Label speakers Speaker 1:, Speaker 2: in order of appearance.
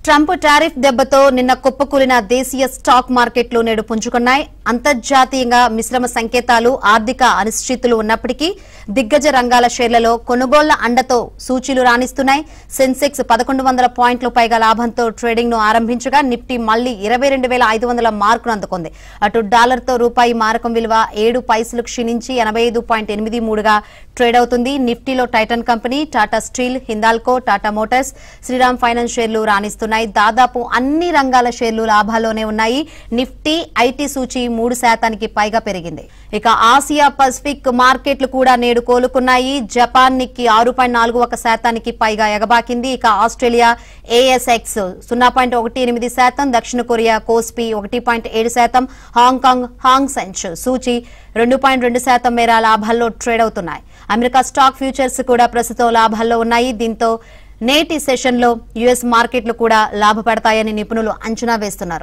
Speaker 1: Trump tariff దెబ్బతో నిన్న కుప్పకూలిన దేశీయ స్టాక్ మార్కెట్లు నేడు పుంజుకున్నాయి. అంతర్జాతీయంగా మిశ్రమ సంకేతాలు, ఆర్థిక అనిశ్చితులు ఉన్నప్పటికీ దిగ్గజ రంగాల షేర్లలో కొనుగోళ్ల అండతో సూచీలు రాణిస్తున్నాయి. సెన్సెక్స్ 1100 పాయింట్లు పైగా లాభంతో ట్రేడింగ్ ను ఆరంభించగా నిఫ్టీ మళ్లీ 22,500 మార్కును అందుకుంది. అటు డాలర్తో రూపాయి మారకం విలువ 7 పైసలు క్షీణించి 85.83గా ట్రేడ్ అవుతుంది. నిఫ్టీలో Titan Company, Tata Steel, Hindalco, Tata Motors, Shriram Finance షేర్లు రాణిస్తున్నాయి. దాదాపు అన్ని రంగాల షేర్లు లాభాల్లోనే ఉన్నాయి. నిఫ్టీ, ఐటీ సూచీ 3% పైగా పెరిగింది. ఇక ఆసియా పసిఫిక్ మార్కెట్లు కూడా నేడు కోలుకున్నాయి. జపాన్ నిక్కీ 6.41% పైగా ఎగబాకింది. ఇక ఆస్ట్రేలియా ఏఎస్ఎక్స్ 0.18%, దక్షిణ కొరియా కోస్పీ 1.7%, హాంకాంగ్ హాంగ్ సెంచ్ సూచీ 2.2% మేర లాభాల్లో ట్రేడ్ అవుతున్నాయి. అమెరికా స్టాక్ ఫ్యూచర్స్ కూడా ప్రస్తుతం లాభాల్లో ఉన్నాయి. దీంతో నేటి సెషన్లో యుఎస్ మార్కెట్లు కూడా లాభపడతాయని నిపుణులు అంచనా వేస్తున్నారు.